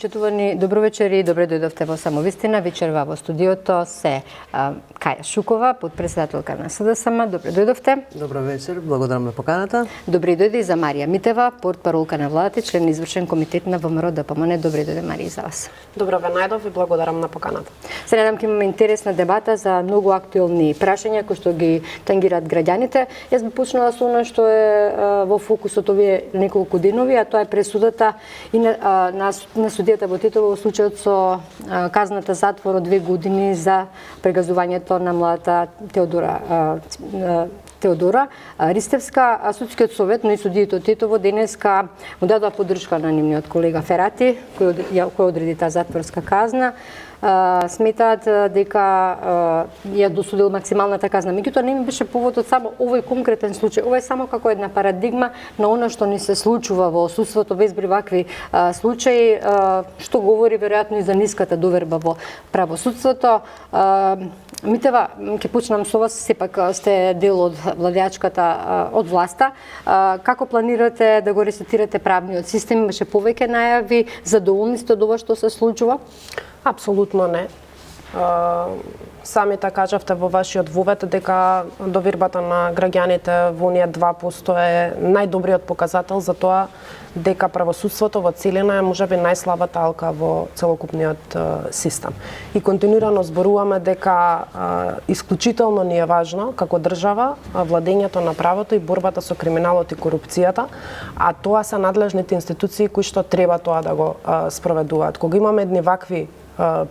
почитувани, добро вечер и добре дојдовте во Самовистина. Вечерва во студиото се Каја Шукова, потпредседателка на СДСМ. Добре дојдовте. Добро вечер, благодарам на поканата. Добре дојде и за Марија Митева, портпаролка на владата и член на извршен комитет на ВМРО ДПМН. Добре дојде, Марија, за вас. Добро ве најдов и благодарам на поканата. Се надам ќе имаме интересна дебата за многу актуелни прашања кои што ги тангираат граѓаните. Јас би почнала со она што е во фокусот овие неколку денови, а тоа е пресудата и на судијата во Титово во случајот со казната затвор од 2 години за прегазувањето на младата Теодора Ристевска. Судскиот совет, но и судиите од Титово денеска му дадоа поддршка на нивниот колега Ферати, кој одреди таа затворска казна. Сметаат дека ја досудил максималната казна. Меѓутоа не ми беше поводот само овој конкретен случај. Ова е само како една парадигма на она што ни се случува во судството, безброј вакви случаи, што говори веројатно и за ниската доверба во правосудството. Митева, ќе почнам со вас, сепак сте дел од владеачката, од власта. Како планирате да го ресетирате правниот систем? Имаше повеќе најави, задоволни сте од ова што се случува? Апсолутно не. Самите кажавте во вашиот вовет дека довербата на граѓаните во оние 2% е најдобриот показател за тоа дека правосудството во целина е можеби најслабата алка во целокупниот систем. И континуирано зборуваме дека исклучително ни е важно како држава владењето на правото и борбата со криминалот и корупцијата, а тоа се надлежните институции кои што треба тоа да го спроведуваат. Кога имаме едни вакви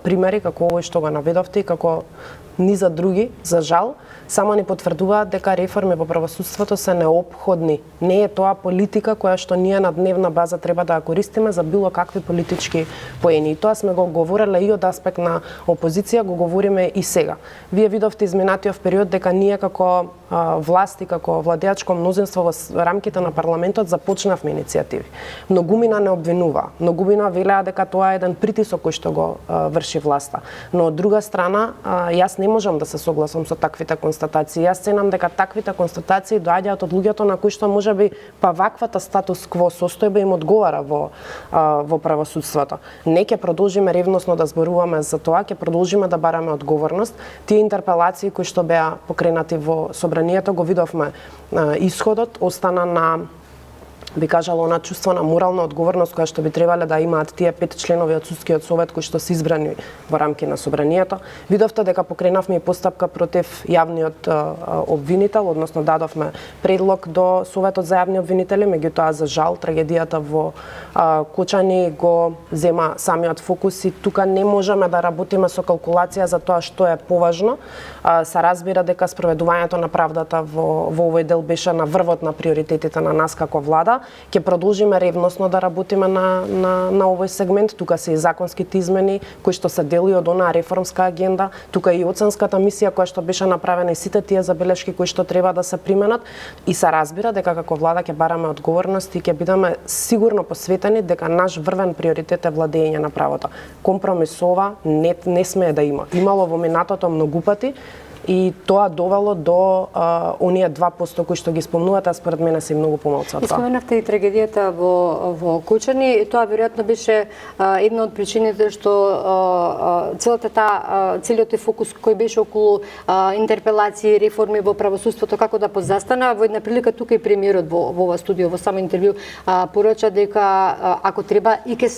примери како овој што го наведовте и како низа други, за жал, само ни потврдуваат дека реформи во правосудството се неопходни. Не е тоа политика која што ние на дневна база треба да ја користиме за било какви политички поени. И тоа сме го говореле и од аспект на опозиција, го говориме и сега. Вие видовте изминатиот период дека ние како власт и како владеачко мнозинство во рамките на парламентот започнавме иницијативи. Многумина не обвинува, многумина велеа дека тоа е еден притисок кој што го врши власта. Но од друга страна, јас не можам да се согласам со таквите констатации. Јас ценам дека таквите констатации доаѓаат од луѓето на кои што можеби па ваквата статус кво состојба им одговара во правосудството. Не ќе продолжиме ревносно да зборуваме за тоа, ќе продолжиме да бараме одговорност. Тие интерпелации кои што беа покренати во собранието го видовме исходот, остана на би кажала она чувство на морална одговорност која што би требале да имаат тие 5 членови од судскиот совет кои што се избрани во рамки на собранието. Видовте дека покренавме и постапка против јавниот обвинител, односно дадовме предлог до Советот за јавни обвинители, меѓутоа за жал трагедијата во Кочани го зема самиот фокус и тука не можеме да работиме со калкулација за тоа што е поважно. Се разбира дека спроведувањето на правдата во овој дел беше на врвот на приоритетите на нас како влада. Ќе продолжиме ревносно да работиме на овој сегмент. Тука се и законските измени кои што се дел и од онаа реформска агенда, тука и оценската мисија која што беше направена и сите тие забелешки кои што треба да се применат и се разбира дека како влада ќе бараме одговорност и ќе бидеме сигурно посветени дека наш врвен приоритет е владење на правото. Компромисова не смее да има. Имало во минатото многу пати и тоа довело до оние 2% кои што ги спомнувате, а според мене се многу помалку од тоа. Споменавте и трагедијата во Кочани, тоа веројатно беше една од причините што целиот фокус кој беше околу интерпелации, реформи во правосудството, како да позастана. Во една прилика тука и премиерот во ова студио во само интервју порача дека ако треба и ќе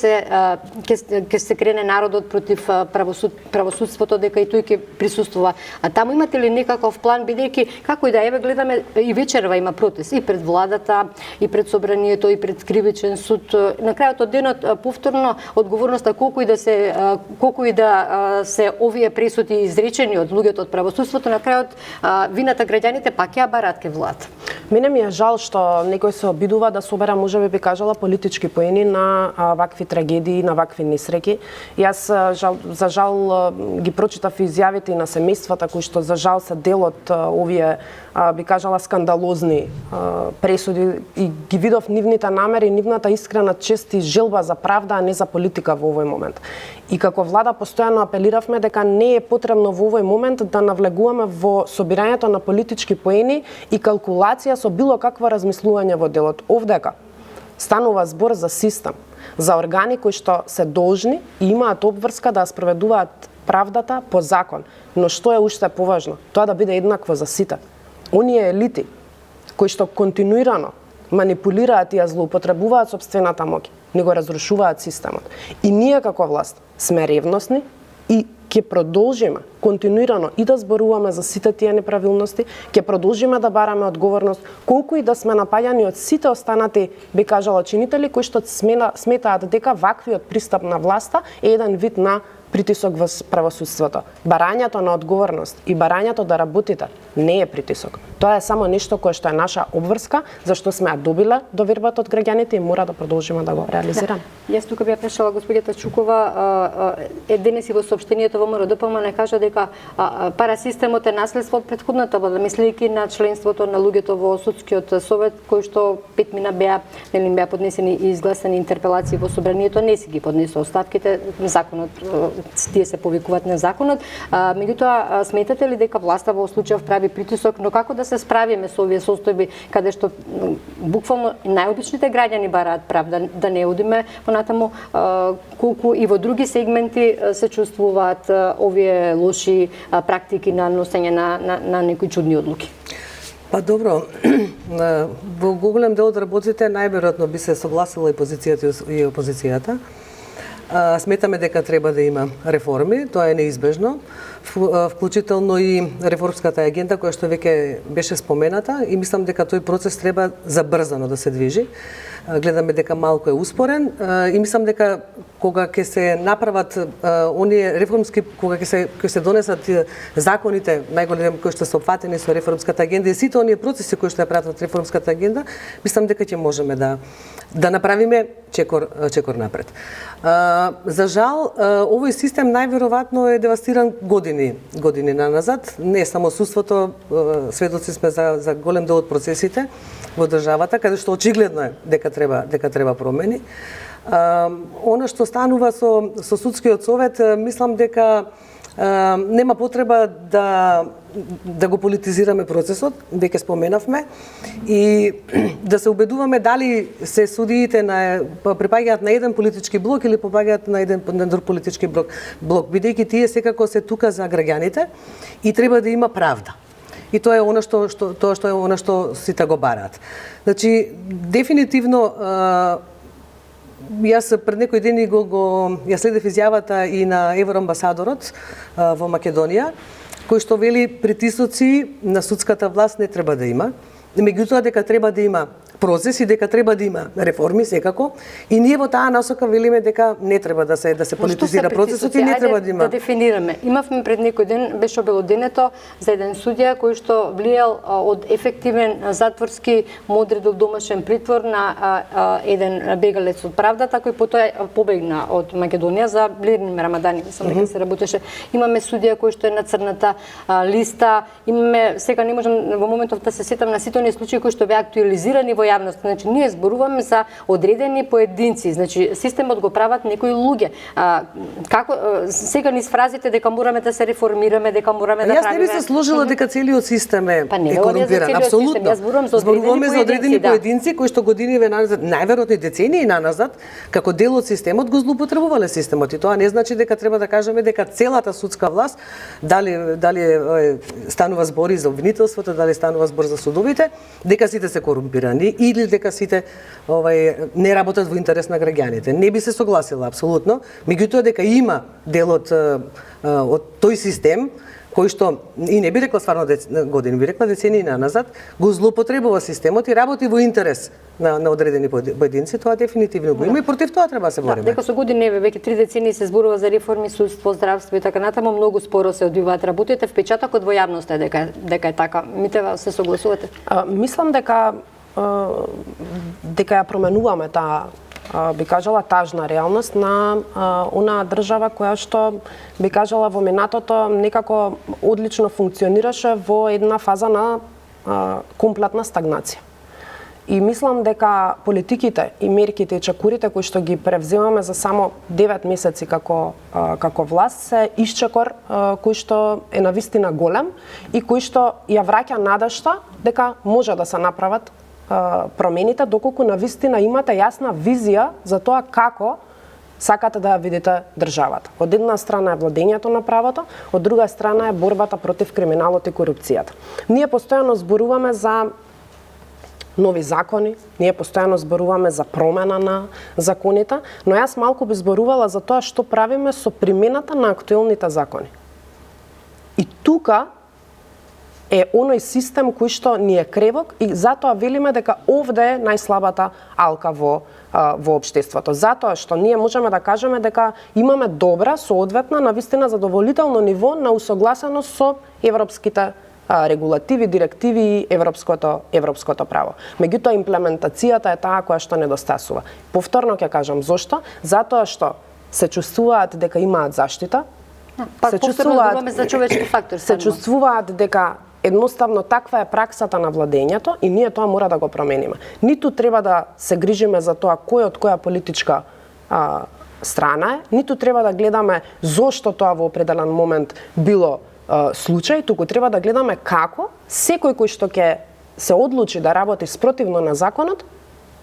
се крене народот против правосудството, дека и тој ќе присуствува. А таму имате ли некаков план, бидејќи како и да еве гледаме и вечерва има протест и пред владата, и пред собранието, и пред кривичен суд. На крајот од денот повторно одговорноста колку и да се овие пресуди изречени од луѓето од правосудството, на крајот вината граѓаните пак ја бараат ке влад. Мене ми е жал што некој се обидува да собера, можеби би кажала, политички поени на вакви трагедии, на вакви несреќи. Јас за жал ги прочитав изјавите и на семејствата кои што за жал се дел од овие би кажала скандалозни пресуди и ги видов нивните намери, нивната искрена чест и желба за правда, а не за политика во овој момент. И како влада постојано апелиравме дека не е потребно во овој момент да навлегуваме во собирањето на политички поени и калкулација со било какво размислување во делот. Овдека станува збор за систем. за органи кои што се должни и имаат обврска да спроведуваат правдата по закон. Но што е уште поважно? Тоа да биде еднакво за сите. Оние елити кои што континуирано манипулираат и ја злоупотребуваат сопствената моќ, не го разрушуваат системот. И ние како власт сме ревностни и ќе продолжиме континуирано и да зборуваме за сите тие неправилности, ќе продолжиме да бараме одговорност, колку и да сме напаѓани од сите останати, би кажала, чинители кои што сметаат дека ваквиот пристап на власта е еден вид на притисок во правосудството. Барањето на одговорност и барањето да работите не е притисок. Тоа е само нешто кое што е наша обврска, зашто сме ја добиле довербата од граѓаните и мора да продолжиме да го реализираме. Да. Јас тука би ја прашала господјата Чукова, денес и во соопштението во МРДПМ не кажа дека парасистемот е наследство од претходната влада, мислејќи на членството на луѓето во судскиот совет кои што 5 мина беа поднесени и изгласани интерпелации во собранието, не си ги поднесо оставките, законот тие се повикуваат на законот. Меѓутоа, сметате ли дека власта во случајов прави притисок, но како да се справиме со овие состојби каде што буквално најобичните граѓани бараат правда, да не одиме понатаму колку и во други сегменти се чувствуваат овие лоши практики на носење на некои чудни одлуки? Па добро, во голем дел од работите најверојатно би се согласила и позицијата и опозицијата. Сметаме дека треба да има реформи, тоа е неизбежно, вклучително и реформската агенда која што веќе беше спомената и мислам дека тој процес треба забрзано да се движи. Гледаме дека малку е успорен и мислам дека кога ќе се направат оние реформски, кога ќе се донесат законите најголем кои што се опфатени со реформската агенда и сите оние процеси кои што ја пратат реформската агенда, мислам дека ќе можеме да направиме чекор напред. За жал, овој систем најверојатно е девастиран години наназад. Не само судството, сведоци сме за голем дел од процесите во државата, каде што очигледно е дека треба промени. Она што станува со судскиот совет, мислам дека нема потреба да го политизираме процесот, веќе споменавме, и да се убедуваме дали се судиите припаѓаат на еден политички блок или попаѓаат на друг политички блок, бидејќи тие секако се тука за граѓаните и треба да има правда. И тоа е она што сите го бараат. Значи, дефинитивно јас пред некои дени ја следев изјавата и на евроамбасадорот во Македонија, кој што вели притисоци на судската власт не треба да има, меѓутоа дека треба да има процес и дека треба да има реформи секако, и ние во таа насока велиме дека не треба да се политизира процесот и не треба да има. Да дефинираме. Имавме пред некој ден, беше обелоденето за еден судија кој што влијал од ефективен затворски одредил домашен притвор на еден бегалец од правдата кој потоа побегна од Македонија за блирни рамадани, мислам дека се работеше. Имаме судија кој што е на црната листа, имаме, сега не можам во моментов да се сетам на сите оние случаи кои што беа актуализирани во јавност. Значи, ние зборуваме за одредени поединци. Значи, системот го прават некои луѓе. Како сега низ фразите дека мораме да се реформираме, дека мораме да правиме. Јас не би се сложила дека целиот систем е корумпиран. Апсолутно. Зборуваме за одредени поединци кои што годиниви наназад, најверојатно децении наназад, како дел од системот го злоупотребувале системот, и тоа не значи дека треба да кажеме дека целата судска власт, дали станува збори за обвинителството, дали станува збор за судовите, дека сите се корумпирани или дека сите не работат во интерес на граѓаните. Не би се согласила апсолутно, меѓутоа дека има дел од тој систем кој што, и не би рекла стварно години, би рекла децении назад, го злоупотребува системот и работи во интерес на одредени поединци, тоа дефинитивно го има и против тоа треба да се бориме. Дека со години, веќе 3 децении се зборува за реформи, судство, здравство и така натаму, многу споро се одвиваат работите, впечатокот во јавноста е дека е така. Митева, се согласувате? Мислам дека ја променуваме таа, би кажала, тажна реалност на онаа држава која што, би кажала, во минатото некако одлично функционираше во една фаза на комплетна стагнација. И мислам дека политиките и мерките и чекорите кои што ги превземаме за само 9 месеци како власт се исчекор кој што е навистина голем и кој што ја враќа надежта дека може да се направат промените доколку навистина имате јасна визија за тоа како сакате да ја видите државата. Од една страна е владењето на правото, од друга страна е борбата против криминалот и корупцијата. Ние постојано зборуваме за нови закони, ние постојано зборуваме за промена на законите, но јас малку би зборувала за тоа што правиме со примената на актуелните закони. И тука е оној систем кој што ни е кревок и затоа велиме дека овде е најслабата алка во општеството. Затоа што ние можеме да кажеме дека имаме добра, соодветна, навистина задоволително ниво на усогласеност со европските регулативи, директиви и европското право. Меѓутоа имплементацијата е таа која што недостасува. Повторно ќе кажам зошто? Затоа што се чувствуваат дека имаат заштита, се чувствуваат за човечки фактор. Се чувствуваат дека едноставно таква е праксата на владењето и ние тоа мора да го промениме. Ниту треба да се грижиме за тоа кој од која политичка страна е, ниту треба да гледаме зошто тоа во определен момент било случај, туку треба да гледаме како секој кој што ќе се одлучи да работи спротивно на законот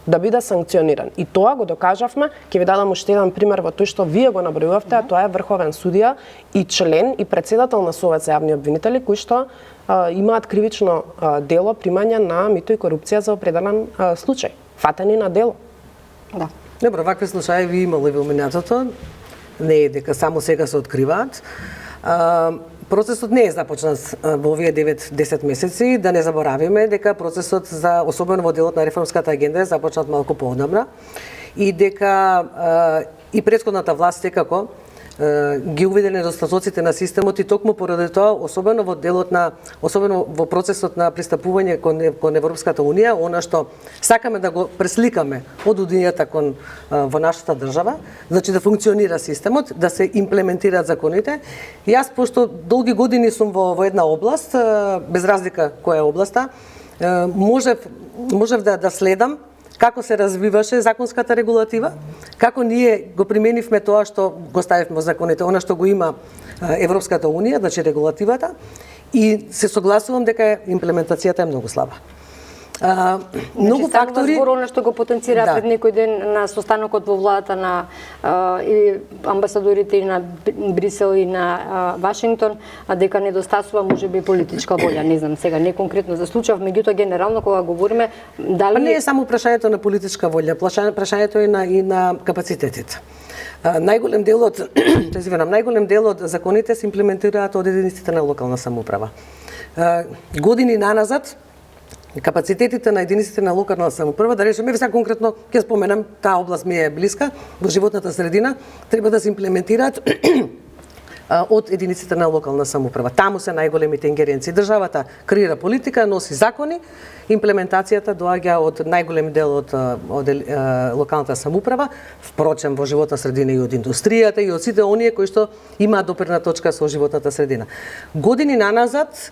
да биде санкциониран. И тоа го докажавме, ќе ви дадам уште еден пример во тој што вие го набројувавте, а тоа е врховен судија и член и претседател на Совет за јавни обвинители кои што имаат кривично дело примање на мито и корупција за определен случај. Фатени на дело. Да. Добро, вакви случаи имало и во минатото. Не е дека само сега се откриваат. Процесот не е започнат во овие 9-10 месеци, да не заборавиме дека процесот за особено во делот на реформската агенда е започнат малку поодамна и дека и претходната власт секако ги увиде недостатоците на системот и токму поради тоа, особено во процесот на пристапување кон Европската унија, она што сакаме да го пресликаме од удињата во нашата држава, значи да функционира системот, да се имплементираат законите. Јас пошто долги години сум во една област, без разлика која е областа, можев да следам како се развиваше законската регулатива, како ние го применивме тоа што го ставивме во законите, она што го има Европската унија, значи регулативата, и се согласувам дека имплементацијата е многу слаба. Многу фактори. Збор она што го потенцира пред некој ден на состанокот во владата на и амбасадорите и на Брисел и на Вашингтон, дека недостасува можеби политичка волја. Не знам сега не конкретно за случај, меѓутоа генерално кога говориме дали не е само прашањето на политичка волја, прашањето е и на капацитетите. Најголем дел од законите се имплементираат од единиците на локална самоуправа. Години наназад капацитетите на единиците на локална самоуправа, да речеме, сега конкретно ќе споменам, таа област ми е блиска, во животната средина, треба да се имплементираат од единиците на локална самоуправа. Таму се најголемите ингеренции. Државата креира политика, носи закони, имплементацијата доаѓа од најголем дел од локалната самоуправа, впрочем во животна средина и од индустријата и од сите оние кои што имаат допирна точка со животната средина. Години наназад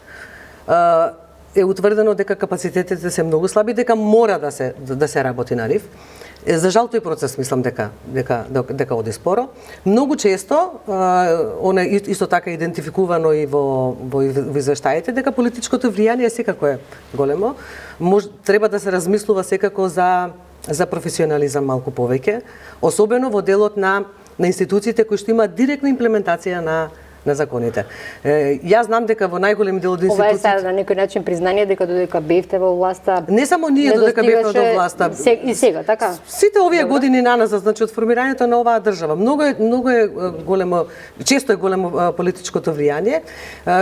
е утврдено дека капацитетите се многу слаби, дека мора да се работи на нив. За жал тој процес мислам дека оди споро. Многу често она исто така идентификувано и во извештаите дека политичкото влијание секако е големо. Треба да се размислува секако за професионализам малку повеќе, особено во делот на институциите кои што имаат директна имплементација на законите. Јас знам дека во најголем дел од институциите... Ова е сега на некој начин признание дека додека бевте во власта... Не само ние додека бевме во власта. И сега, така? Сите овие години наназад, значи од формирањето на оваа држава, многу е големо, често е големо политичкото влијание,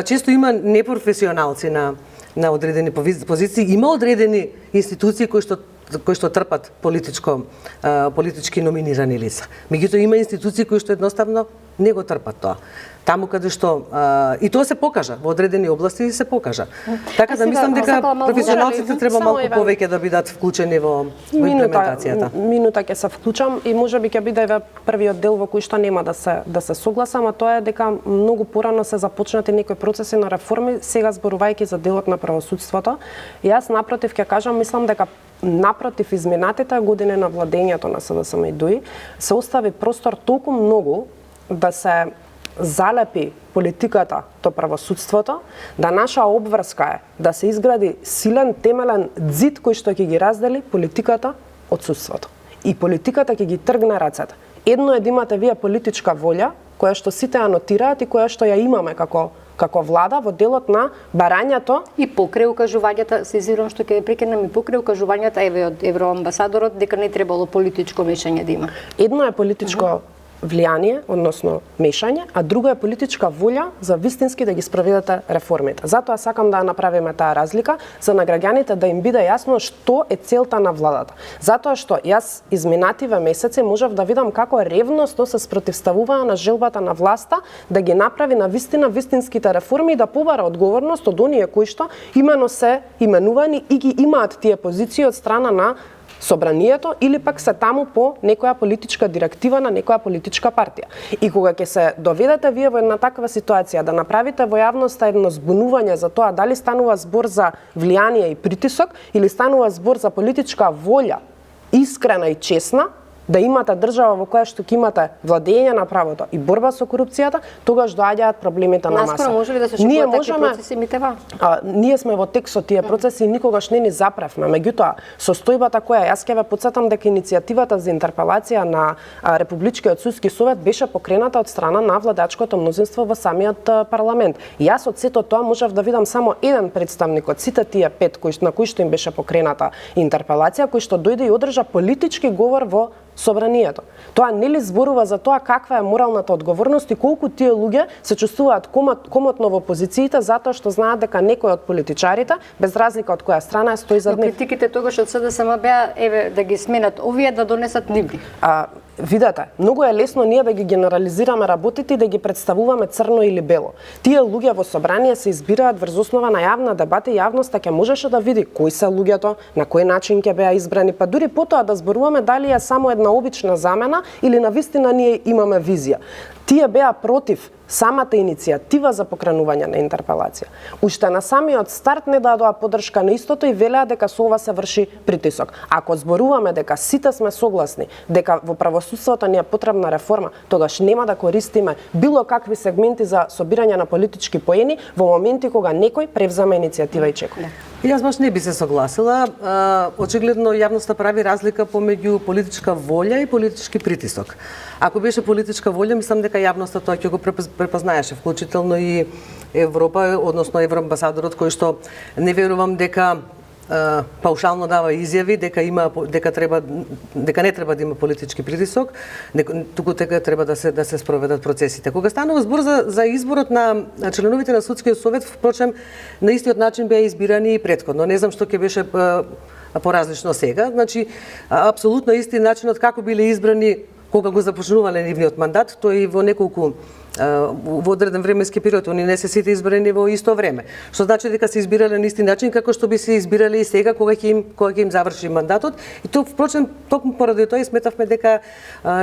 често има непрофесионалци на одредени позиции, има одредени институции кои што трпат политички номинирани лица. Меѓутоа има институции кои што едноставно не го трпат тоа. Таму каде што и тоа се покажа во одредени области се покажа. Така да мислам дека професионалците треба малку повеќе да бидат вклучени во имплементацијата. Минута ќе се вклучам и можеби ќе биде првиот дел во кој што нема да се согласам, а тоа е дека многу порано се започнати некои процеси на реформи, сега зборувајќи за делот на правосудството. Јас напротив ќе кажам, мислам дека напротив изминатите години на владењето на СДСМ и ДУИ се остави простор толку многу да се залепи политиката до правосудството, да наша обврска е да се изгради силен темелен ѕид кој што ќе ги раздели политиката од судството. И политиката ќе ги тргне рацете. Едно е да имате вие политичка волја, која што сите ја нотираат и која што ја имаме како влада во делот на барањето и покрај укажувањата, се извинувам што ќе ве прекинам, и покрај укажувањата еве од евроамбасадорот дека не требало политичко мешање да има. Едно е политичко влијание, односно мешање, а друго е политичка волја за вистински да ги спроведете реформите. Затоа сакам да направиме таа разлика за на граѓаните да им биде јасно што е целта на владата. Затоа што јас изминативе месеци можев да видам како ревносно се спротивставуваа на желбата на власта да ги направи на вистинските реформи и да побара одговорност од оние кои што имено се именувани и ги имаат тие позиции од страна на собранието или пак се таму по некоја политичка директива на некоја политичка партија. И кога ќе се доведете вие во една таква ситуација да направите во јавноста едно збунување за тоа дали станува збор за влијание и притисок или станува збор за политичка волја, искрена и честна, да имате држава во која што ќе имате владење на правото и борба со корупцијата, тогаш доаѓаат проблемите на маса. Наскоро може ли да се очекуваат такви процеси, Митева? Ние сме во тек со тие процеси и никогаш не ни запревме. Меѓутоа, состојбата која јас ќе ве потсетам дека иницијативата за интерпелација на Републичкиот судски совет беше покрената од страна на владачкото мнозинство во самиот парламент. И јас од сето тоа можев да видам само еден представник од сите тие 5 на кои што им беше покрената интерпелација, кој што дојде и одржа политички говор во собранието. Тоа нели зборува за тоа каква е моралната одговорност и колку тие луѓе се чувствуваат комотно во позициите затоа што знаат дека некој од политичарите, без разлика од која страна е, стои за нив. Критиките тогаш од СДСМ беа еве да ги сменат овие да донесат нивни. Видете, многу е лесно ние да ги генерализираме работите и да ги представуваме црно или бело. Тие луѓе во собрание се избираат врз основа на јавна дебата и јавноста ќе можеше да види кои се луѓето, на кој начин ќе беа избрани, па дури потоа да зборуваме дали е само една обична замена или навистина ние имаме визија. Тие беа против самата иницијатива за покренување на интерпелација. Уште на самиот старт не дадоа поддршка на истото и велеа дека со ова се врши притисок. Ако зборуваме дека сите сме согласни дека во правосудството ни е потребна реформа, тогаш нема да користиме било какви сегменти за собирање на политички поени во моменти кога некој превзема иницијатива и чекува. Јас баш не би се согласила. Очигледно јавноста прави разлика помеѓу политичка волја и политички притисок. Ако беше политичка волја, мислам дека јавноста тоа ќе го препознаеше, вклучително и Европа, односно евроамбасадорот кој што не верувам дека паушално дава изјави дека не треба да има политички притисок, туку дека треба да се спроведат процесите. Кога станува збор за изборот на членовите на судскиот совет, впрочем на истиот начин беа избирани и претходно. Не знам што ќе беше поразлично сега. Значи апсолутно исти начинот како биле избрани кога го започнувале нивниот мандат, тој во неколку во одреден временски период, они не се сите избрани во исто време. Што значи дека се избирале на исти начин како што би се избирале и сега кога ќе им заврши мандатот. И тоа впрочем токму поради тоа и сметавме дека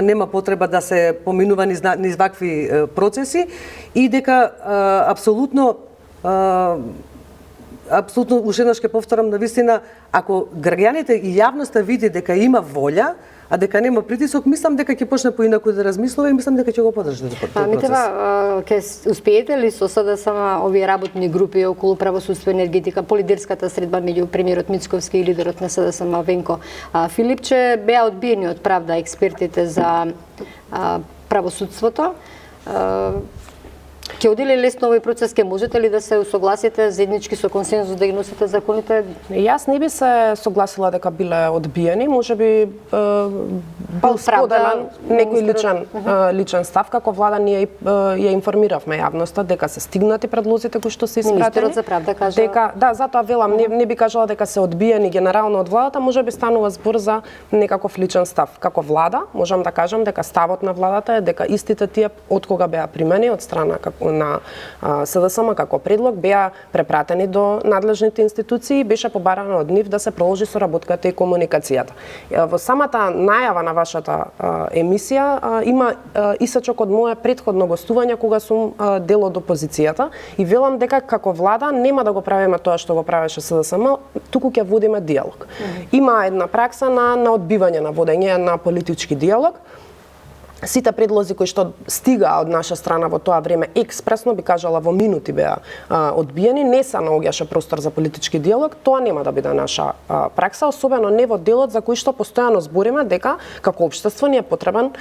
нема потреба да се поминува низ вакви процеси и дека апсолутно уште еднаш ќе повторам, навистина ако граѓаните и јавноста види дека има волја, а дека нема притисок, мислам дека ќе почне поинаку да размислува и мислам дека ќе го поддржи тој процес. Митева, ќе успеете ли со СДСМ овие работни групи околу правосудство и енергетика, по лидерската средба меѓу премиерот Мицковски и лидерот на СДСМ Венко Филипче, беа одбиени од Правда експертите за правосудството? Ќе оди ли лесно овој процес, ќе можете ли да се усогласите заеднички со консензус да ги носите законите? Јас не би се согласила дека биле одбиени, можеби бил споделен некој личен став, како влада ние ја информиравме јавноста дека се стигнати предлозите кои што се испратени. Министерот за правда кажа дека затоа велам не би кажала дека се одбиени генерално од владата, можеби станува збор за некаков личен став. Како влада можам да кажам дека ставот на владата е дека истите тие од кога беа примени од страна на СДСМ како предлог беа препратени до надлежните институции и беше побарано од нив да се продолжи соработката и комуникацијата. Во самата најава на вашата емисија има исечок од мое претходно гостување кога сум дел од опозицијата и велам дека како влада нема да го правиме тоа што го правеше СДСМ, туку ќе водиме диалог. Има една пракса на одбивање на водење на политички диалог. сите предлози кои што стигаа од наша страна во тоа време експресно, би кажала во минути беа одбиени, не се наоѓаше простор за политички диалог, тоа нема да биде наша пракса, особено не во делот за кој што постојано збориме дека како општество ни е потребен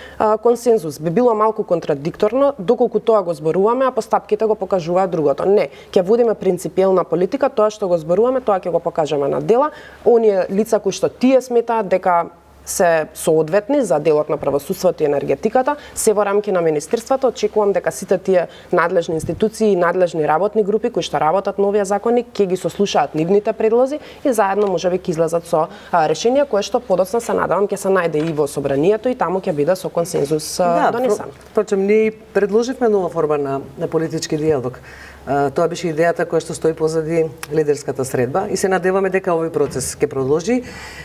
консензус. Би било малку контрадикторно доколку тоа го зборуваме, а постапките го покажуваат другото. Не, ќе водиме принципиелна политика, тоа што го зборуваме, тоа ќе го покажеме на дела. Оние лица кои што тие сметаат дека се соодветни за делот на правосудството и енергетиката, се во рамки на Министерството. Очекувам дека сите тие надлежни институции и надлежни работни групи кои што работат на овие закони ќе ги сослушаат нивните предлози и заедно можеби ќе излезат со решение кое што подоцна се надевам ќе се најде и во собранието и таму ќе биде со консензус донесен. Впрочем, ние предложивме нова форма на политички диалог. Тоа беше идејата која што стои позади лидерската средба и се надеваме дека овој процес ќе продолжи.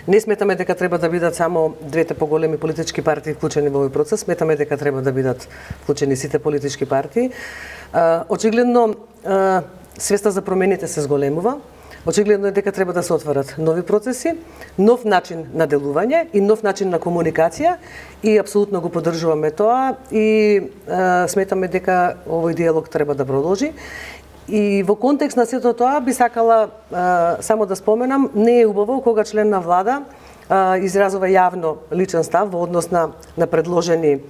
Не сметаме дека треба да бидат само двете поголеми политички партии вклучени во овој процес, сметаме дека треба да бидат вклучени сите политички партии. Очигледно свеста за промените се зголемува. Очигледно е дека треба да се отворат нови процеси, нов начин на делување и нов начин на комуникација и апсолутно го поддржуваме тоа и сметаме дека овој диалог треба да продолжи. И во контекст на сето тоа би сакала само да споменам, не е убаво кога член на влада изразува јавно личен став во однос на предложени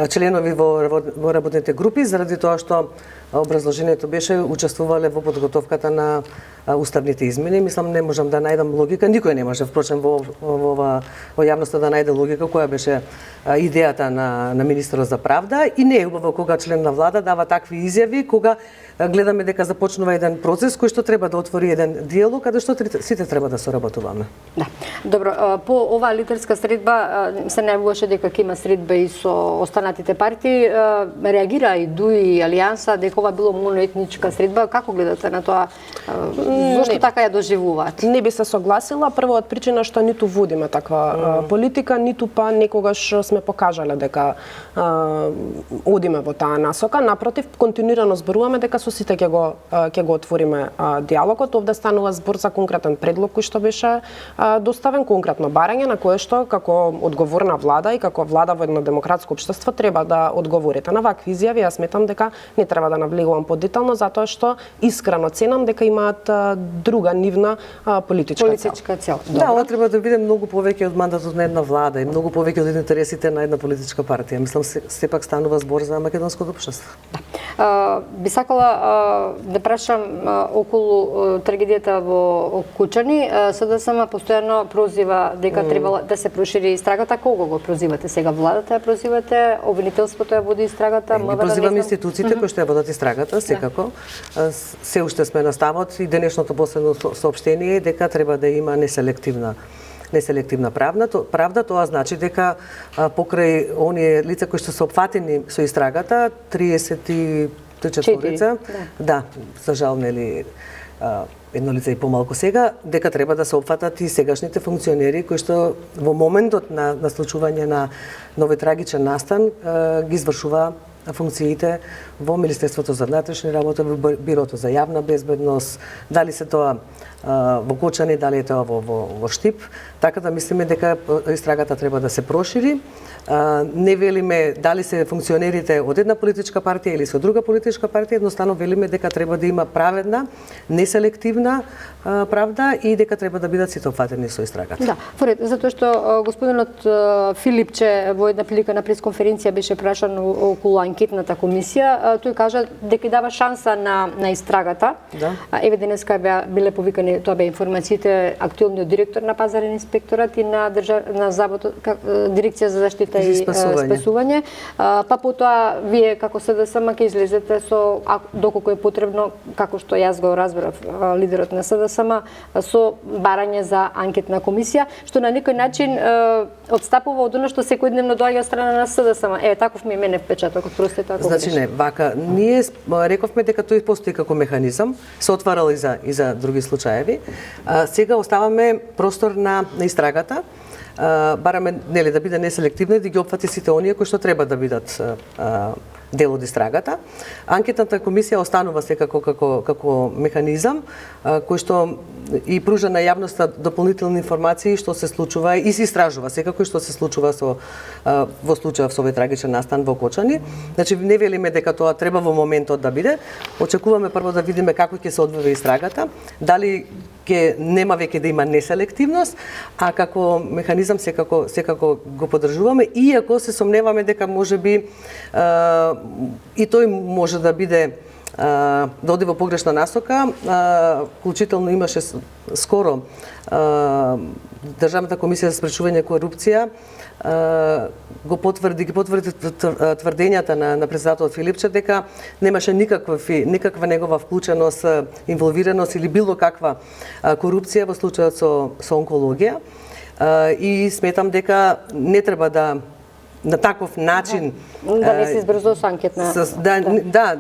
членови во работните групи, заради тоа што образложението беше учествувале во подготовката на уставните измени. Мислам, не можам да најдам логика, никој не може, впрочем, во јавноста да најде логика која беше идејата на министерот за правда и не е убаво кога член на влада дава такви изјави, кога гледаме дека започнува еден процес кој што треба да отвори еден диалог, каде што сите треба да соработуваме. Да. Добро, по оваа лидерска средба се најавуваше дека ќе има средба и со останатите партии, реагира и ДУИ и Алијанса дека ова било моноетничка средба. Како гледате на тоа? Зошто така ја доживуваат? Не би се согласила, прво од причина што ниту водиме таква политика, ниту па некогаш сме покажале дека одиме во таа насока. Напротив, континуирано зборуваме дека со сите ќе го отвориме диалогот. Овде станува збор за конкретен предлог кој што беше доставен, конкретно барање на кое што како одговорна влада и како влада во едно демократско општество треба да одговорите. На вакви изјави јас сметам дека не треба да навлегувам подетално затоа што искрено ценам дека имаат друга нивна политичка цел. Да, ова треба да биде многу повеќе од мандатот на една влада и многу повеќе од интересите на една политичка партија. Мислам сепак станува збор за македонското општество. Би сакала да прашам околу трагедијата во Кучани. СДСМ постојано прозива дека требало да се прошири истрагата. Кого го прозивате сега? Владата ја прозивате? Обвинителството ја води истрагата? Ги прозивам институциите кои што ја водат истрагата, секако. Се уште сме на ставот и денешното последно соопштение е дека треба да има неселективна правда. Тоа значи дека покрај оние лица кои што се опфатени со истрагата, 34 да, за жал нели едно лице и помалку сега, дека треба да се опфатат и сегашните функционери кои што во моментот на случување на нови трагичен настан ги извршува функциите во Министерството за внатрешни работи, во Бирото за јавна безбедност, дали се тоа во Кочани, дали е тоа во Штип, така да мислиме дека истрагата треба да се прошири. Не велиме дали се функционерите од една политичка партија или со друга политичка партија, едноставно велиме дека треба да има праведна, неселективна правда и дека треба да бидат сите опфатени со истрагата. Да, поред, затоа што господинот Филипче во една прилика на пресконференција беше прашан околу анкетната комисија, тој кажа дека дава шанса на истрагата. Да. Еве денеска биле повикани, тоа бе информациите, актуелниот директор на пазарен инспекторат и на Заvodот, дирекција за заштита и спасување. Па потоа вие како СДСМ ќе излезете со доколку е потребно, како што јас го разбрав, лидерот на СДСМ, со барање за анкетна комисија, што на некој начин одстапува од она што секојдневно доаѓа од страна на СДСМ. Таков ми е мене впечатокот, простите ако значи не, вака, ние рековме дека тој постои како механизам, се отварал и за други случаеви. Сега оставаме простор на истрагата. Бараме нели да биде неселективна и да ги опфати сите оние кои што треба да бидат дел од истрагата. Анкетната комисија останува секако како механизам кој што и пружа на јавноста дополнителни информации што се случува и се истражува секако што се случува во случајот со овој трагичен настан во Кочани. Значи не велиме дека тоа треба во моментот да биде. Очекуваме прво да видиме како ќе се одвива истрагата, дали ќе нема веќе да има неселективност, а како механизам секако го поддржуваме, иако се сомневаме дека можеби и тој може да биде да оди во погрешна насока. Вклучително имаше скоро Државната комисија за спречување корупција ги потврди тврдењата на председателот Филипче дека немаше никаква негова вклученост, инволвираност или било каква корупција во случајот со онкологија. И сметам дека не треба да на таков начин да не се избрзува со анкетна.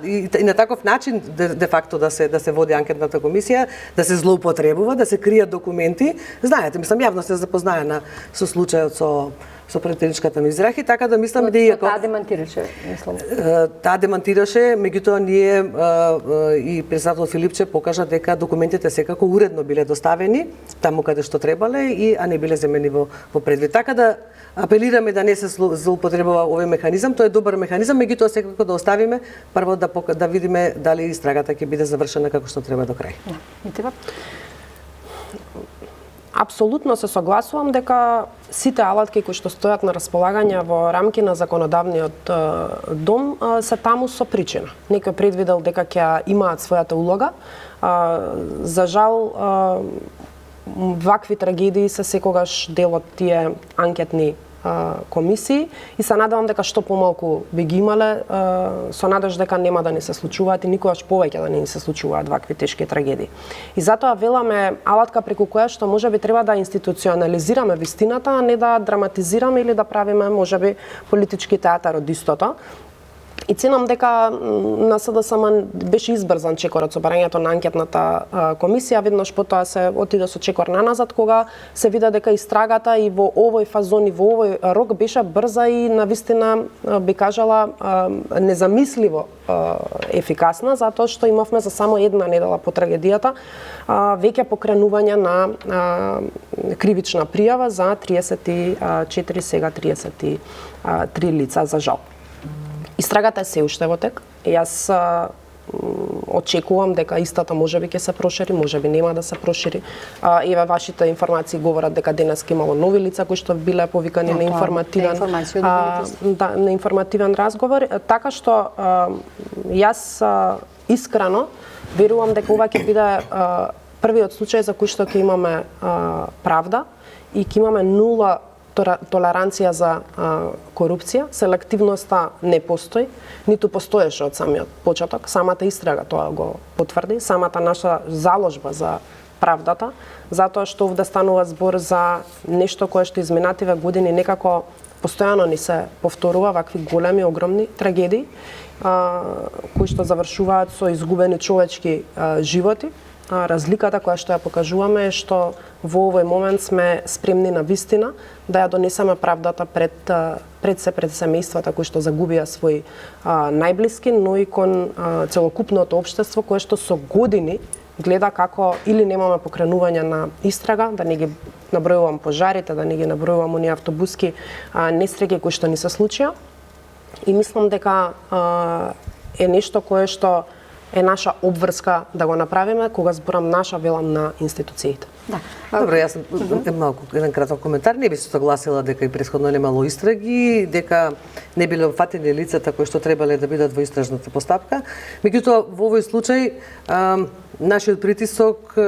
И на таков начин де факто да се води анкетната комисија, да се злоупотребува, да се кријат документи. Знаете, мислам јавно се запознаена со случајот со претеничката Мизрахи, така да мислам дека иако таа демантираше, мислам. Таа демантираше, меѓутоа ние и председател Филипче покажа дека документите секако уредно биле доставени таму каде што требале а не биле земени во предвид. Така да апелираме да не се злоупотребува овој механизам, тоа е добар механизам, меѓутоа секако да оставиме прво да видиме дали истрагата ќе биде завршена како што треба до крај. Апсолутно се согласувам дека сите алатки кои што стојат на располагање во рамки на законодавниот дом се таму со причина. Некој предвидел дека ќе имаат својата улога. За жал, вакви трагедии се секогаш дел од тие анкетни комисии и се надевам дека што помалку би ги имале, со надеж дека нема да ни се случуваат и никогаш повеќе да не ни се случуваат вакви тешки трагедии. И затоа веламе алатка преку која што можеби треба да институционализираме вистината, а не да драматизираме или да правиме можеби политички театар од истото. И ценам дека на СДСМ беше избрзан чекорот со барањето на анкетната комисија, веднаш потоа се отиде со чекор наназад, кога се вида дека истрагата и во овој фазон и во овој рок беше брза и навистина би кажала незамисливо ефикасна, затоа што имавме за само една недела по трагедијата веќе покренување на кривична пријава за 34, сега 33 лица за жал. Истрагата е се уште во тек. Јас очекувам дека истата можеби ќе се прошири, можеби нема да се прошири. Еве вашите информации говорат дека денеска имало нови лица кои што биле повикани на информативен разговор, така што јас искрено верувам дека ова ќе биде првиот случај за кој што ќе имаме правда и ќе имаме нула толеранција за корупција. Селективноста не постои, ниту постоеше од самиот почеток. Самата истрага тоа го потврди, самата наша заложба за правдата, затоа што овде станува збор за нешто кое што изминативе години некако постојано ни се повторува, вакви големи, огромни трагедии, кои што завршуваат со изгубени човечки животи. Разликата која што ја покажуваме е што во овој момент сме спремни на вистина да ја донесеме правдата пред семејствата кои што загубија свои најблиски, но и кон целокупното општество кое што со години гледа како или немаме покренување на истрага, да не ги набројувам пожарите, да не ги набројувам оние автобуски несреќи кои што ни се случија. И мислам дека е нешто кое што е наша обврска да го направиме, кога зборам наша, велам на институциите. Да. Добро, јас малку еден краток коментар. Не би се согласила дека и претходно немало истраги, дека не биле опфатени лицата кои што требале да бидат во истражната постапка. Меѓутоа, во овој случај, нашиот притисок,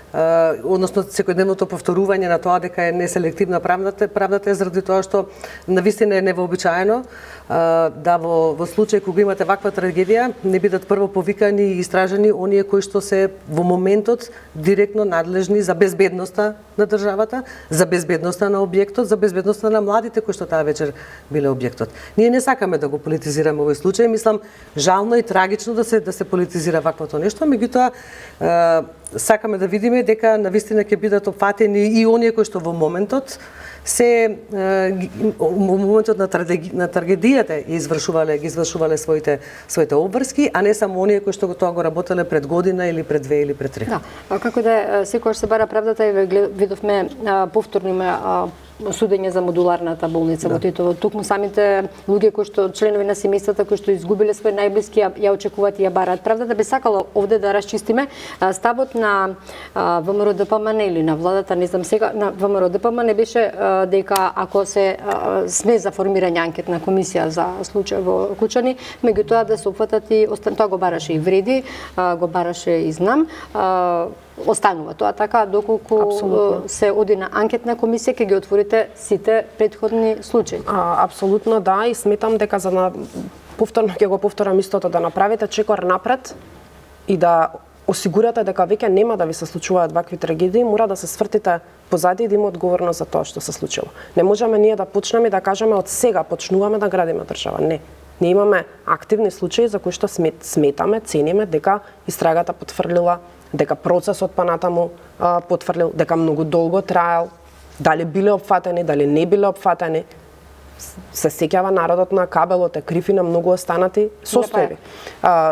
односно секојдневното повторување на тоа дека е неселективна правдата е заради тоа што навистина е невообичаено да во случај кога имате ваква трагедија не бидат прво повикани и истражени оние кои што се во моментот директно надлежни за безбедноста на државата, за безбедноста на објектот, за безбедноста на младите кои што таа вечер биле објектот. Ние не сакаме да го политизираме овој случај, мислам жално и трагично да се политизира ваквото нешто, меѓутоа Меѓутоа, сакаме да видиме дека навистина ќе бидат опфатени и оние кои што во моментот на трагедијата ги извршувале своите обврски, а не само оние кои што тоа го работеле пред година или пред 2 или пред 3. Да, како да е, секогаш се бара правдата и видовме повторно судење за модуларната болница во Титово. Токму самите луѓе кои што членови на семејствата кои што изгубиле свои најблиски ја очекуваат и ја бараат правдата. Би сакала овде да расчистиме ставот на ВМРО-ДПМН или на владата, не знам сега, на ВМРО-ДПМН беше дека ако се сме за формирање анкетна комисија за случај во Кучани, меѓутоа да се опфатат и тоа го бараше и Вреди, го бараше и Знам. Останува тоа така доколку се оди на анкетна комисија ќе ги отворите сите претходни случаи. Апсолутно да, и сметам дека за да повторно ќе го повторам истото, да направите чекор напред и да осигурате дека веќе нема да ви се случуваат вакви трагедии, мора да се свртите позади и да има одговорност за тоа што се случило. Не можеме ние да почнеме и да кажеме од сега почнуваме да градиме држава. Не. Ние имаме активни случаи за кои што сметаме, цениме дека истрагата потврдила, дека процесот понатаму потврдил, дека многу долго траел, дали биле опфатени, дали не биле опфатени. Се сеќава народот на Кабелот е крив и на многу останати состојби.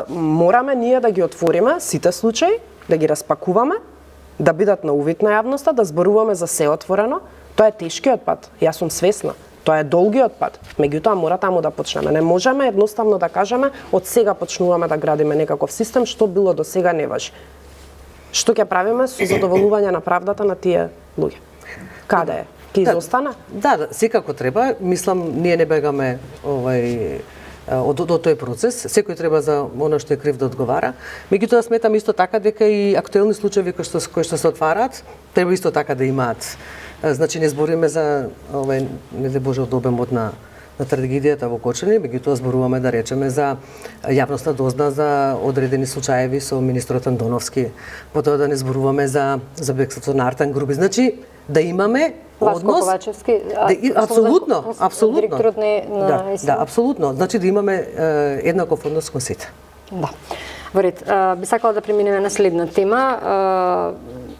Мораме ние да ги отвориме сите случаи, да ги распакуваме, да бидат на увид на јавноста, да зборуваме за се отворено. Тоа е тешкиот пат, јас сум свесна. Тоа е долгиот пат, меѓутоа мора таму да почнеме. Не можеме едноставно да кажеме од сега почнуваме да градиме некаков систем што било до сега не важи. Што ќе правиме со задоволување на правдата на тие луѓе? Каде е? Ке изостана? Да, секако треба. Мислам, ние не бегаме од тој процес. Секој треба за она што е крив да одговара. Меѓутоа сметам исто така дека и актуелни случаи кои што се отвараат, треба исто така да имаат. Значи не збориме за не де Боже од обемот на трагедијата во Кочани, меѓутоа зборуваме да речеме за јавноста дозна за одредени случаеви со министрот Андоновски, потоа да не зборуваме за бегството на Артан Груби. Значи да имаме однос. Ковачевски, апсолутно. Директорот на да, апсолутно. Значи да имаме еднаков однос кон сите. Да. Во ред, би сакала да преминеме на следна тема.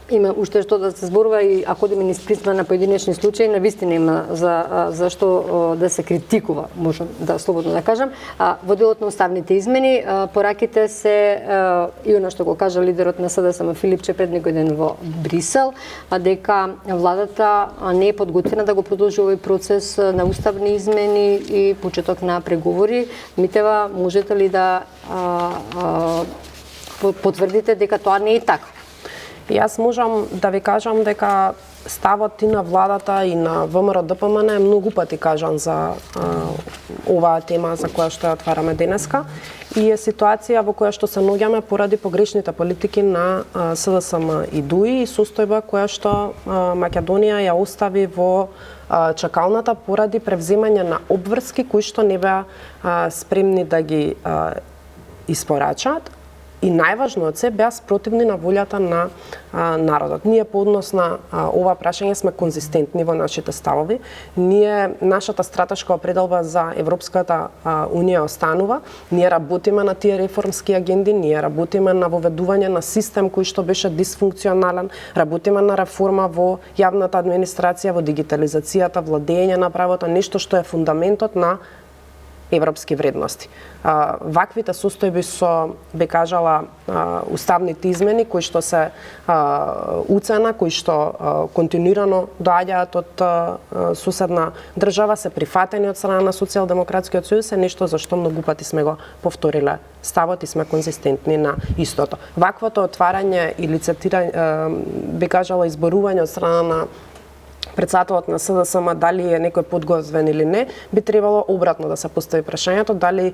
Има уште што да се зборува и ако одиме низ призма на поединечни случаи, навистина има за што да се критикува, можам да слободно да кажам. Во делот на уставните измени, пораките се и она што го кажа лидерот на СДСМ Филипче пред некој ден во Брисел, дека владата не е подготвена да го продолжи овој процес на уставни измени и почеток на преговори. Митева, можете ли да потврдите дека тоа не е така? Јас можам да ви кажам дека ставот и на владата и на ВМРО-ДПМН е многу пати кажан за оваа тема за која што ја отвараме денеска и е ситуација во која што се наоѓаме поради погрешните политики на СДСМ и ДУИ и состојба која што Македонија ја остави во чакалната поради превземање на обврски кои што не беа спремни да ги испорачаат. И најважно од се беа спротивни на волјата на народот. Ние по однос на ова прашање сме конзистентни во нашите ставови. Нашата стратешка определба за Европската Унија останува. Ние работиме на тие реформски агенди, ние работиме на воведување на систем кој што беше дисфункционален, работиме на реформа во јавната администрација, во дигитализацијата, владење на правото, нешто што е фундаментот на европски вредности. Ваквите состојби со, би кажала, уставните измени кои што се уцена, кои што континуирано доаѓаат од соседна држава, се прифатени од страна на Социјалдемократскиот сојуз, е нешто за што многу пати сме го повториле ставот и сме конзистентни на истото. Ваквото отварање или цитирање, би кажала, изборување од страна на председателот на СДСМ дали е некој подготвен или не, би требало обратно да се постави прашањето дали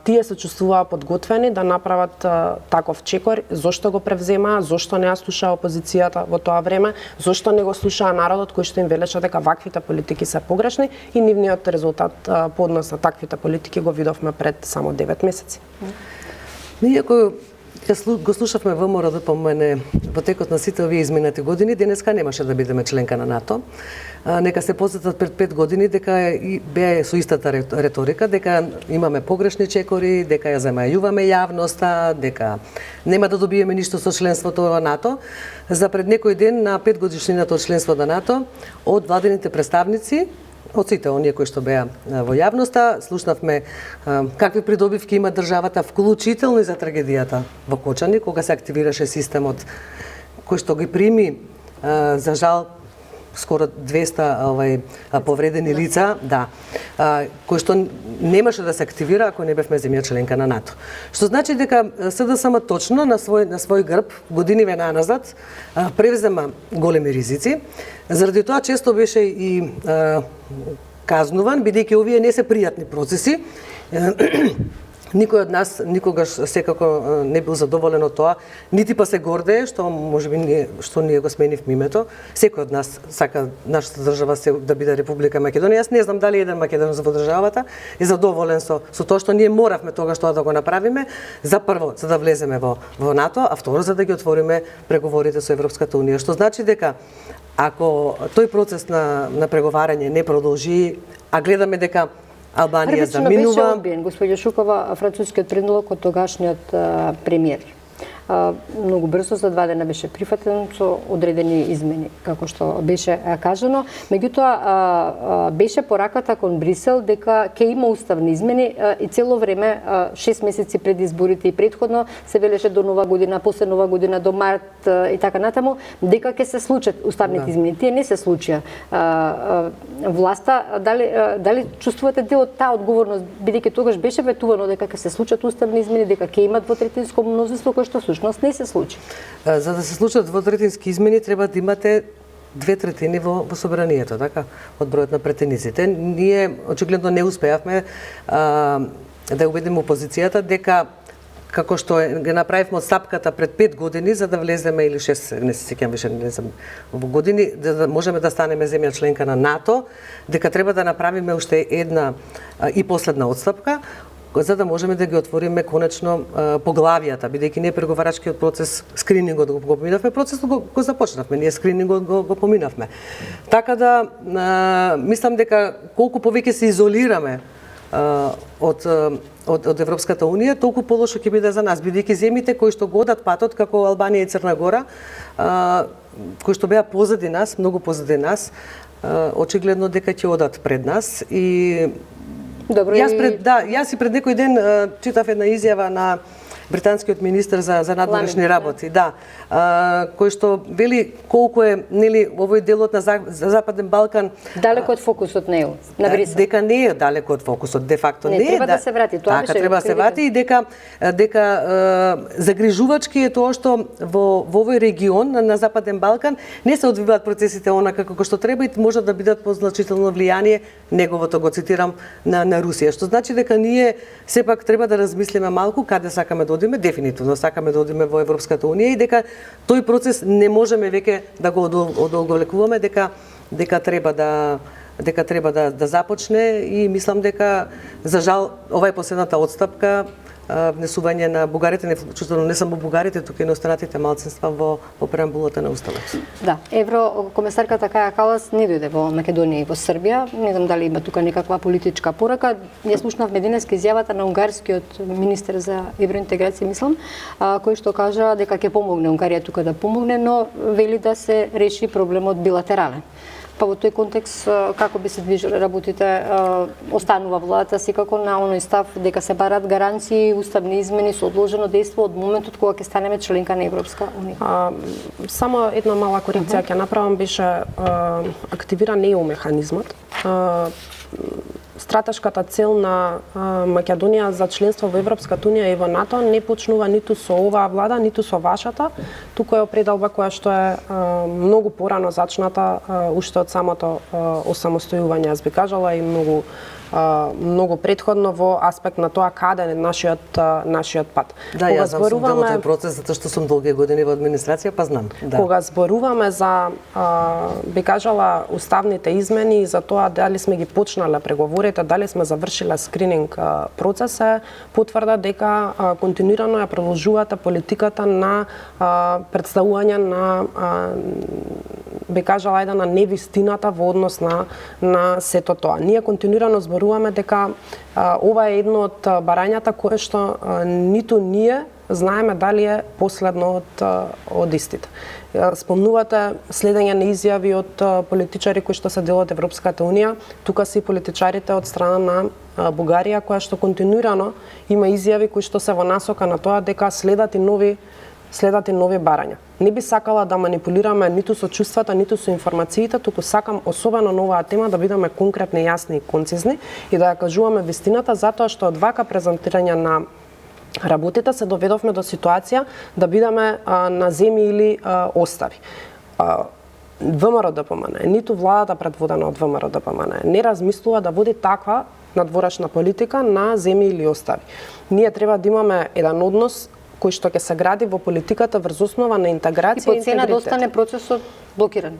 тие се чувствуваа подготвени да направат таков чекор, зошто го превземаа, зошто не ја слушаа опозицијата во тоа време, зошто не го слушаа народот кој што им велеше дека ваквите политики се погрешни и нивниот резултат по однос на таквите политики го видовме пред само 9 месеци. Иако Го слушавме ВМРО ДПМН во текот на сите овие изминати години, денеска немаше да бидеме членка на НАТО. Нека се подсетат пред 5 години дека беа со истата реторика, дека имаме погрешни чекори, дека ја замајуваме јавноста, дека нема да добиеме ништо со членството во НАТО. За пред некој ден на 5 годишнината од членство на НАТО, од владините представници, од сите оние кои што беа во јавноста, слушнавме какви придобивки има државата, вклучително и за трагедијата во Кочани, кога се активираше системот кој што ги прими, за жал, скоро 200 повредени лица, кој што немаше да се активира ако не бевме земја членка на НАТО. Што значи дека СДСМ точно на свој грб годиниве наназад превзема големи ризици. Заради тоа често беше и казнуван, бидејќи овие не се пријатни процеси. Никој од нас никогаш секако не бил задоволен од тоа, нити па се гордее што можеби ние го сменивме името. Секој од нас сака нашата држава да биде Република Македонија. Јас не знам дали еден македонец во државата е задоволен со тоа што ние моравме тогаш тоа да го направиме, за прво за да влеземе во НАТО, а второ за да ги отвориме преговорите со Европската унија. Што значи дека ако тој процес на преговарање не продолжи, а гледаме дека Албанија заминува. Беше одбиен, господја Шукова, францускиот предлог од тогашниот премиер. Многу брзо, за 2 дена беше прифатен со одредени измени, како што беше кажано. Меѓутоа, беше пораката кон Брисел дека ќе има уставни измени и цело време, 6 месеци пред изборите и предходно, се велеше до Нова година, после Нова година, до март и така натаму, дека ќе се случат уставните измени. Тие не се случија. Власта, дали чувствувате дел од таа одговорност, бидејќи тогаш беше ветувано дека ќе се случат уставни измени, дека ќе имат двотретинско мнозинство, кој што всушност не се случи. За да се случат двотретински измени треба да имате 2/3 во собранието, така, од бројот на претениците. Ние очигледно не успеавме да убедиме опозицијата дека како што го направивме од стапката пред 5 години за да влеземе или 6, не се сеќавам више, не знам, во години да можеме да станеме земја членка на НАТО, дека треба да направиме уште една и последна отстапка за да можеме да ги отвориме конечно поглавијата, бидејќи ние преговарачкиот процес, скринингот го поминавме, процесот го започнавме, ние скринингот го поминавме. Така да мислам дека колку повеќе се изолираме од Европската унија, толку полошо ќе биде за нас, бидејќи земјите кои што го одат патот како Албанија и Црна Гора, кои што беа позади нас, многу позади нас, очигледно дека ќе одат пред нас и добро, јас и пред некој ден читав една изјава на британскиот министер за надворешни работи, кој што вели колку е нели овој делот на Западен Балкан далеко од фокусот на ЕУ, на Брисел. Дека не е далеко од фокусот, де факто не е. Треба да се врати, тоа беше. Треба да се врати и дека загрижувачки е тоа што во овој регион на Западен Балкан не се одвиваат процесите онака како што треба и може да бидат под значително влијание, неговото го цитирам, на Русија. Што значи дека ние сепак треба да размислиме малку каде сакаме да одиме, дефинитивно сакаме да одиме во Европската унија и дека тој процес не можеме веќе да го одолговлекуваме, дека треба да започне и мислам дека за жал ова е последната отстапка внесување на бугарите, вклучително не само бугарите, туку и на останатите малцинства во преамбулата на Уставот. Да, еврокомесарката Каја Калас не дојде во Македонија и во Србија. Не знам дали има тука некаква политичка порака. Ја слушнавме денеска изјавата на унгарскиот министер за евроинтеграција, мислам, кој што кажа дека ќе помогне Унгарија тука да помогне, но вели да се реши проблемот билатерален. Па во тој контекст, како би се движеле работите, останува владата секако на оној став дека се барат гаранции, уставни измени со одложено дејство од моментот кога ќе станеме членка на Европска унија. Само една мала корекција ќе направам, беше активиран ЕУ механизмот. Стратешката цел на Македонија за членство во Европската унија и во НАТО не почнува ниту со оваа влада, ниту со вашата, туку е определба која што е многу порано зачната уште од самото осамостојување, јас би кажала, и многу многу претходно во аспект на тоа каде е нашиот пат. Да, јас знам сум дел од тој процес затоа што сум долги години во администрација, па знам. Да. Кога зборуваме за би кажала уставните измени и за тоа дали сме ги почнале преговорите, дали сме завршиле скрининг процесот, потврда дека континуирано ја продолжувате политиката на представување на би кажала на невистината во однос на сето тоа. Ние континуирано зборуваме дека ова е едно од барањата кое што ниту ние знаеме дали е последно од истите. Спомнувате следење на изјави од политичари кои што се дел од Европската Унија, тука се и политичарите од страна на Бугарија која што континуирано има изјави кои што се во насока на тоа дека следат и нови барања. Не би сакала да манипулираме ниту со чувствата, ниту со информациите, туку сакам особено на оваа тема да бидеме конкретни, јасни и концизни и да ја кажуваме вистината, затоа што од вака презентирање на работите се доведовме до ситуација да бидеме на земји или остави. ВМРО-ДПМН, ниту владата предводена од ВМРО-ДПМН не размислува да води таква надворешна политика на земји или остави. Ние треба да имаме еден однос кој што ќе се гради во политиката врз основа на интеграција и по цена да остане процесот блокиран.